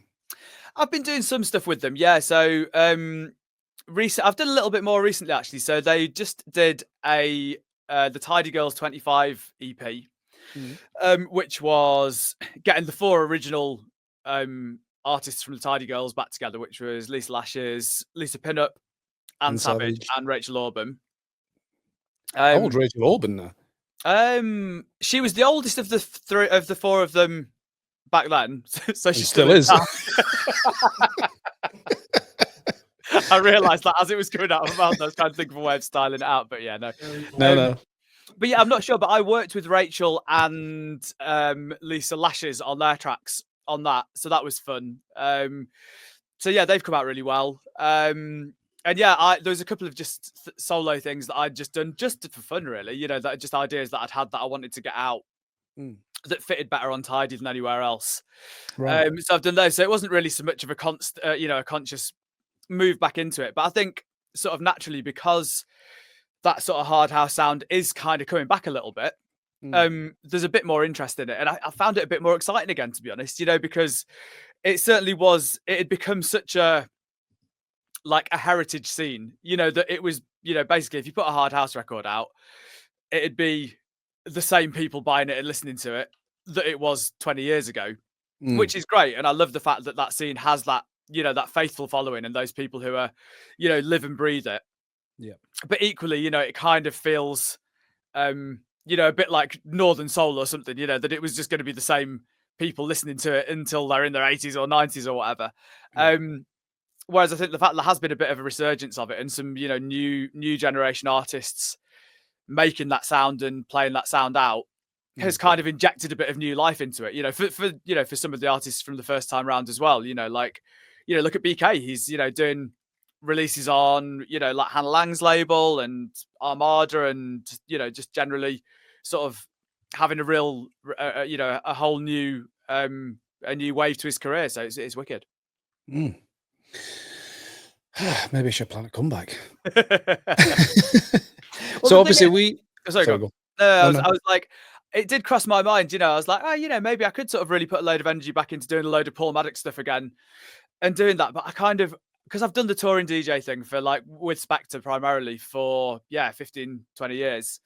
I've been doing some stuff with them, yeah. So I've done a little bit more recently, actually. So they just did the Tidy Girls 25 EP, which was getting the 4 original artists from the Tidy Girls back together, which was Lisa Lashes, Lisa Pinup, Anne Savage, and Rachel Orban. How old Rachel Orban now? She was the oldest of the 4 of them back then, so she still is. I realised that as it was coming out of my mouth, I was trying to think of a way of styling it out, but yeah, no. But yeah, I'm not sure. But I worked with Rachel and Lisa Lashes on their tracks on that, so that was fun. So yeah, they've come out really well. And yeah, there's a couple of just solo things that I'd just done just for fun, really. You know, that just ideas that I'd had that I wanted to get out that fitted better on Tidy than anywhere else. Right. So I've done those. So it wasn't really so much of a a conscious move back into it, but I think sort of naturally, because that sort of hard house sound is kind of coming back a little bit. There's a bit more interest in it, and I found it a bit more exciting again, to be honest. You know, because it certainly was. It had become such a heritage scene. You know, that it was. You know, basically, if you put a hard house record out, it'd be the same people buying it and listening to it that it was 20 years ago, which is great. And I love the fact that that scene has that, you know, that faithful following and those people who are, you know, live and breathe it. Yeah. But equally, you know, it kind of feels, you know, a bit like Northern Soul or something, you know, that it was just going to be the same people listening to it until they're in their 80s or 90s or whatever. Yeah. Whereas I think the fact there has been a bit of a resurgence of it and some, you know, new generation artists making that sound and playing that sound out has kind of injected a bit of new life into it, you know, for some of the artists from the first time round as well, you know, like, you know, look at BK, he's, you know, doing releases on, you know, like Hannah Lang's label and Armada, and, you know, just generally sort of having a real, you know, a whole new, a new wave to his career. So it's wicked. Maybe I should plan a comeback. Well, so obviously I was like, it did cross my mind, you know, I was like, oh, you know, maybe I could sort of really put a load of energy back into doing a load of Paul Maddox stuff again and doing that. But I kind of, because I've done the touring DJ thing for like with Spectre primarily for 15, 20 years.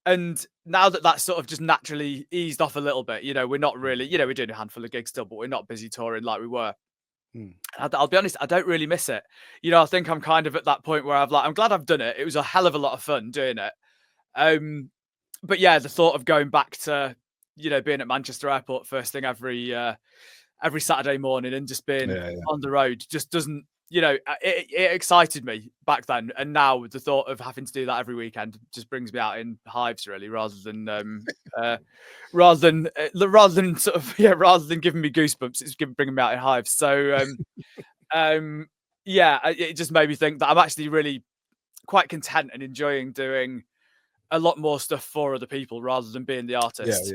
And now that that's sort of just naturally eased off a little bit, you know, we're not really, you know, we're doing a handful of gigs still, but we're not busy touring like we were. I'll be honest, I don't really miss it. You know, I think I'm kind of at that point where I'm glad I've done it. It was a hell of a lot of fun doing it. But yeah, the thought of going back to, you know, being at Manchester Airport first thing every Saturday morning and just being on the road just doesn't, you know, it excited me back then. And now the thought of having to do that every weekend just brings me out in hives, really, rather than sort of, rather than giving me goosebumps, it's bringing me out in hives. So, it just made me think that I'm actually really quite content and enjoying doing a lot more stuff for other people rather than being the artist.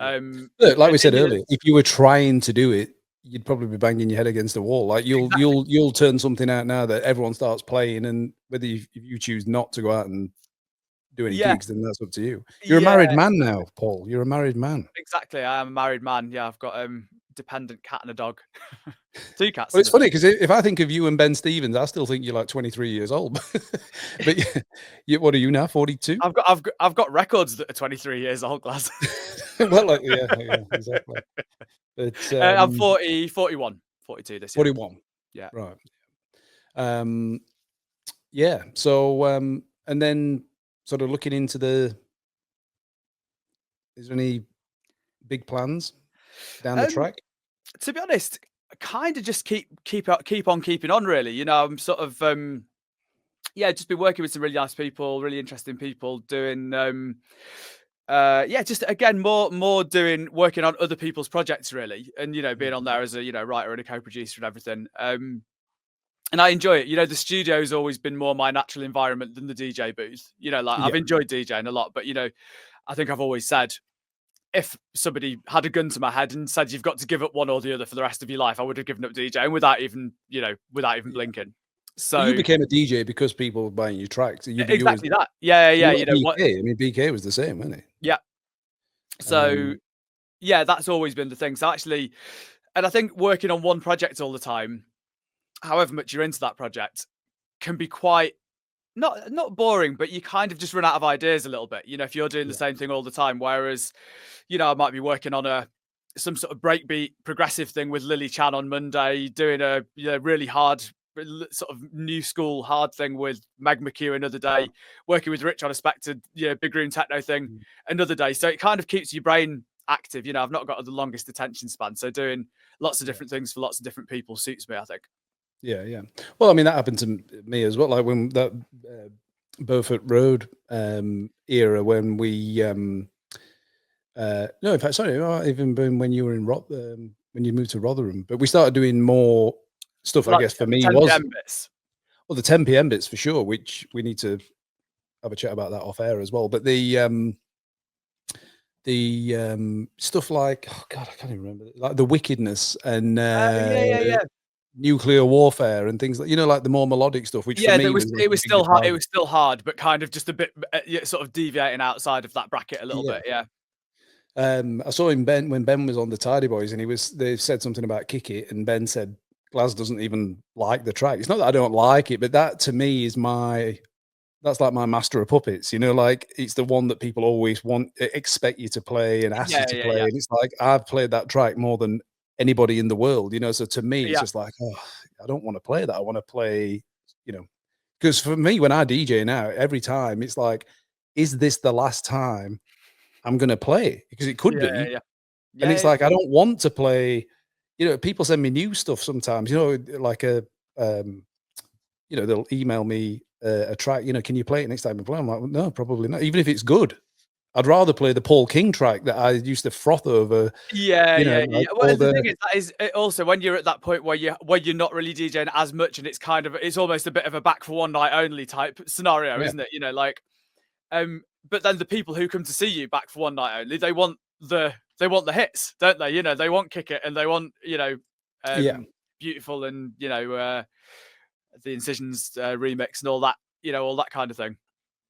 Look, like we said earlier, if you were trying to do it, you'd probably be banging your head against the wall. Like you'll turn something out now that everyone starts playing, and whether if you choose not to go out and do any gigs, then that's up to you. You're a married man now, Paul. You're a married man. Exactly. I am a married man. Yeah, I've got dependent cat and a dog. 2 cats. Well, it's funny because if I think of you and Ben Stevens, I still think you're like 23 years old. But what are you now? 42? I've got records that are 23 years old, Glaz. Well, like, yeah, exactly. But, I'm 41, 42 this year. 41. Yeah. Right. Yeah. So, and then sort of looking into is there any big plans down the track? To be honest, kind of just keep on keeping on, really. You know, I'm sort of just been working with some really nice people, really interesting people, doing just again working on other people's projects, really, and, you know, being on there as a, you know, writer and a co-producer and everything. And I enjoy it. You know, the studio's always been more my natural environment than the DJ booth. You know, like I've enjoyed DJing a lot, but, you know, I think I've always said, if somebody had a gun to my head and said you've got to give up one or the other for the rest of your life, I would have given up DJing without even blinking. So you became a DJ because people were buying your tracks. Exactly that. Yeah. You know, BK. I mean, BK was the same, wasn't he? Yeah. So that's always been the thing. So actually, and I think working on one project all the time, however much you're into that project, can be quite not boring, but you kind of just run out of ideas a little bit, you know, if you're doing the same thing all the time. Whereas, you know, I might be working on some sort of breakbeat progressive thing with Lily Chan on Monday, doing a really hard sort of new school hard thing with Meg McHugh another day, working with Rich on a Spectre, big room techno thing another day. So it kind of keeps your brain active. You know, I've not got the longest attention span, so doing lots of different things for lots of different people suits me, I think. Yeah. Well, I mean, that happened to me as well. Like when that Beaufort Road era, when we no, in fact, sorry, even when you were in when you moved to Rotherham. But we started doing more stuff. Like I guess for me 10 was PM bits. well the 10 p.m. bits for sure, which we need to have a chat about that off air as well. But the stuff like, oh god, I can't even remember, like the wickedness and Yeah. nuclear warfare and things like, you know, like the more melodic stuff, which for Yeah, me it was like a big still hard. It guitar. was still hard, but kind of just a bit sort of deviating outside of that bracket a little Yeah. bit. Yeah. I saw him when Ben was on the Tidy Boys, and they said something about Kick It, and Ben said Glaz doesn't even like the track. It's not that I don't like it, but that to me is that's like my Master of Puppets, you know, like it's the one that people always expect you to play and ask you to play. And it's like, I've played that track more than anybody in the world, you know? So to me, it's just like, oh, I don't want to play that. I want to play, you know, because for me, when I DJ now, every time it's like, is this the last time I'm going to play? Because it could be. And it's like, I don't want to play, you know, people send me new stuff sometimes, you know, like you know, they'll email me a track, you know, can you play it next time I play? I'm like, well, no, probably not. Even if it's good, I'd rather play the Paul King track that I used to froth over. Like Well, the thing is, that is also when you're at that point where you're not really DJing as much, and it's almost a bit of a back for one night only type scenario, isn't it? You know, like, but then the people who come to see you back for one night only, they want the hits, don't they? You know, they want Kick It, and they want, you know, Beautiful, and you know, the Incisions remix and all that, you know, all that kind of thing.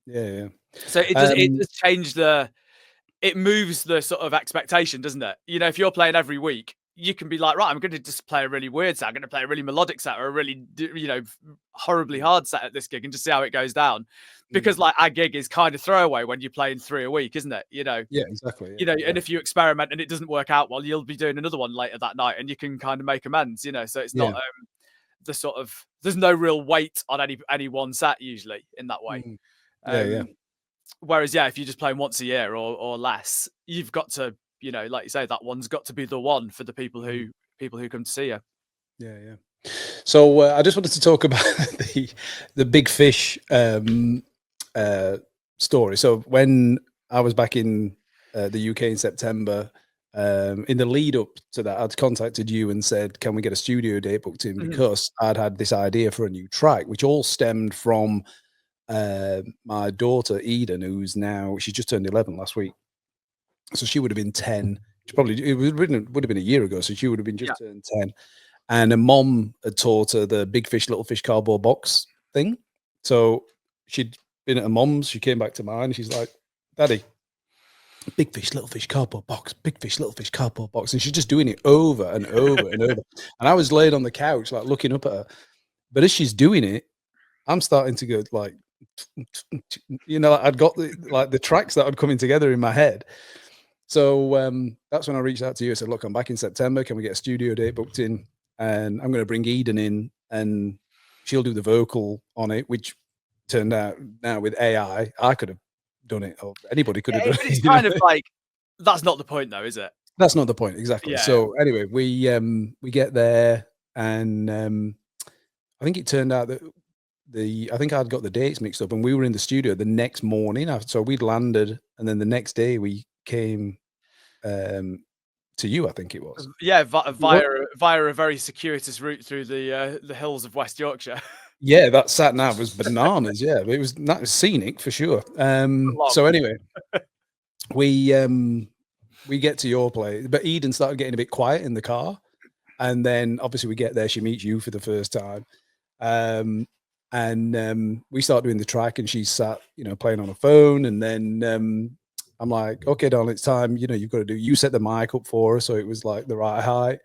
Yeah. So it does change it moves the sort of expectation, doesn't it? You know, if you're playing every week, you can be like, right, I'm going to just play a really weird set. I'm going to play a really melodic set or a really, you know, horribly hard set at this gig and just see how it goes down. Because like our gig is kind of throwaway when you're playing 3 a week, isn't it? You know? Yeah, exactly. Yeah, you know, and if you experiment and it doesn't work out well, you'll be doing another one later that night and you can kind of make amends, you know? So it's not the sort of, there's no real weight on any one set usually in that way. Whereas, if you're just playing once a year or less, you've got to, you know, like you say, that one's got to be the one for the people who come to see you. Yeah. So I just wanted to talk about the Big Fish story. So when I was back in the UK in September, in the lead up to that, I'd contacted you and said, can we get a studio date booked in? Because I'd had this idea for a new track, which all stemmed from my daughter Eden, she's just turned 11 last week, so she would have been 10. It would have been a year ago, so she would have been just turned 10. And her mom had taught her the Big Fish, Little Fish cardboard box thing. So she'd been at her mom's, she came back to mine, and she's like, Daddy, Big Fish, Little Fish cardboard box, Big Fish, Little Fish cardboard box. And she's just doing it over and over and over. And I was laid on the couch, like looking up at her. But as she's doing it, I'm starting to go like, you know, I'd got the tracks that had coming together in my head. So that's when I reached out to you. I said, look, I'm back in September. Can we get a studio date booked in? And I'm going to bring Eden in and she'll do the vocal on it, which turned out now with AI, I could have done it, or anybody could have done it. It's kind of like, that's not the point though, is it? That's not the point. Exactly. Yeah. So anyway, we get there and I think it turned out that I think I'd got the dates mixed up and we were in the studio the next morning. So we'd landed and then the next day we came to you, I think it was. Yeah, via a very circuitous route through the hills of West Yorkshire. Yeah, that sat nav was bananas. Yeah, but it was scenic for sure. So anyway, we get to your place, but Eden started getting a bit quiet in the car, and then obviously we get there, she meets you for the first time, and we start doing the track, and she's sat, you know, playing on her phone, and then I'm like, okay, darling, it's time. You know, you've got to you set the mic up for her, so it was like the right height,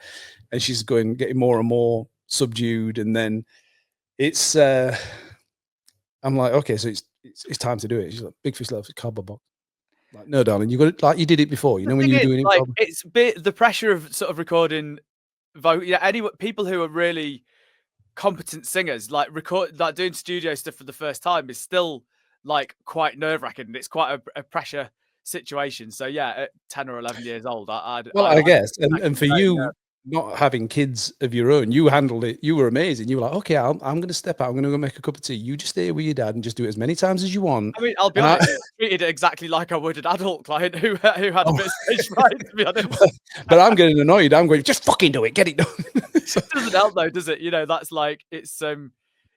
and she's getting more and more subdued, and then it's I'm like, okay, so it's time to do it. She's like, Big Fish, Little Fish cardboard box. Like, no, darling, you got it like you did it before. You know, when you were doing it. Like, it's the pressure of sort of recording people who are really competent singers, like doing studio stuff for the first time is still like quite nerve-wracking, and it's quite a pressure situation. So at 10 or 11 years old, I guess, and for you, not having kids of your own, you handled it. You were amazing. You were like, okay, I'm going to step out. I'm going to go make a cup of tea. You just stay with your dad and just do it as many times as you want. I mean, I'll be honest, I treated it exactly like I would an adult client who had a bit of stage fright, to be honest. But I'm getting annoyed. I'm going, just fucking do it. Get it done. It doesn't help though, does it? You know, that's like, it's,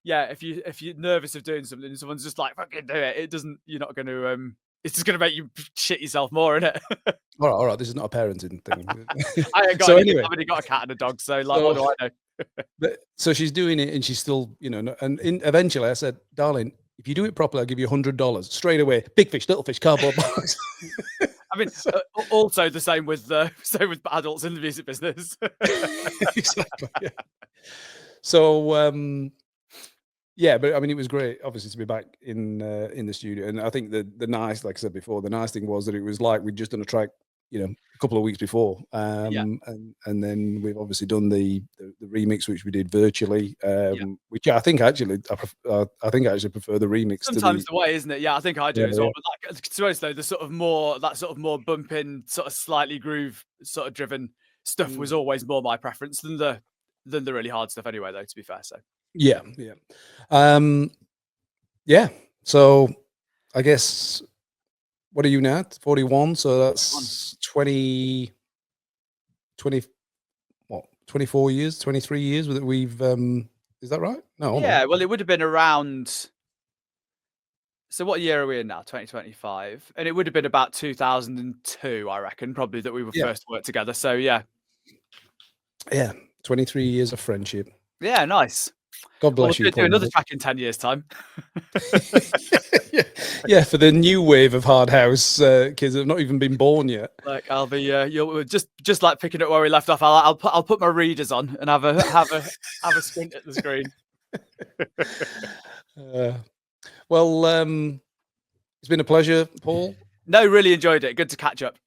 yeah, if you're nervous of doing something and someone's just like, fucking do it, you're not going to, it's just going to make you shit yourself more, isn't it? All right. This is not a parenting thing. I ain't got So anything, anyway. I've only got a cat and a dog, so like, what do I know? So she's doing it and she's still, eventually I said, darling, if you do it properly, I'll give you $100 straight away. Big fish, little fish, cardboard box. I mean, also the same with adults in the music business. Exactly. Yeah. So, yeah, but I mean, it was great, obviously, to be back in the studio. And I think the nice, like I said before, the nice thing was that it was like we'd just done a track, a couple of weeks before, and then we've obviously done the remix, which we did virtually, which I think actually I prefer the remix. Sometimes the way, isn't it? Yeah, I think I do as well. But like, to be honest though, the sort of more bumping, sort of slightly groove, sort of driven stuff was always more my preference than the really hard stuff. Anyway, though, to be fair, so. Yeah. So I guess, what are you now? 41. So that's 24 years, 23 years that we've, is that right? No. Yeah. Well, it would have been around. So what year are we in now? 2025. And it would have been about 2002, I reckon, probably, that we were first worked together. So yeah. Yeah. 23 years of friendship. Yeah. Nice. God bless you. We'll do another track in 10 years' time. Yeah, for the new wave of hard house kids that have not even been born yet. Like I'll be, you'll just like picking up where we left off. I'll put my readers on and have a squint at the screen. Well, it's been a pleasure, Paul. No, really enjoyed it. Good to catch up.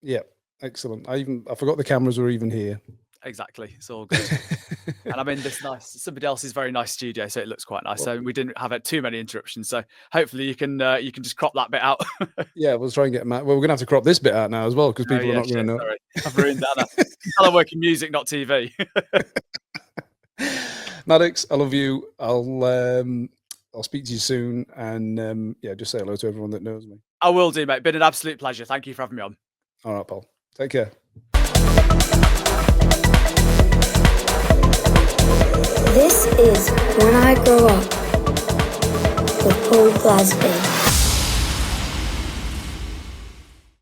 Yeah, excellent. I forgot the cameras were even here. Exactly, it's all good. And I'm in this somebody else's very nice studio, so it looks quite nice. So we didn't have too many interruptions. So hopefully you can just crop that bit out. Yeah, we'll try and get Matt. Well, we're gonna have to crop this bit out now as well because people are not going to know. Sorry. I've ruined that. I work in music, not TV. Maddox, I love you. I'll speak to you soon, and just say hello to everyone that knows me. I will do, mate. Been an absolute pleasure. Thank you for having me on. All right, Paul. Take care. This is When I Grow Up with Paul Glazby.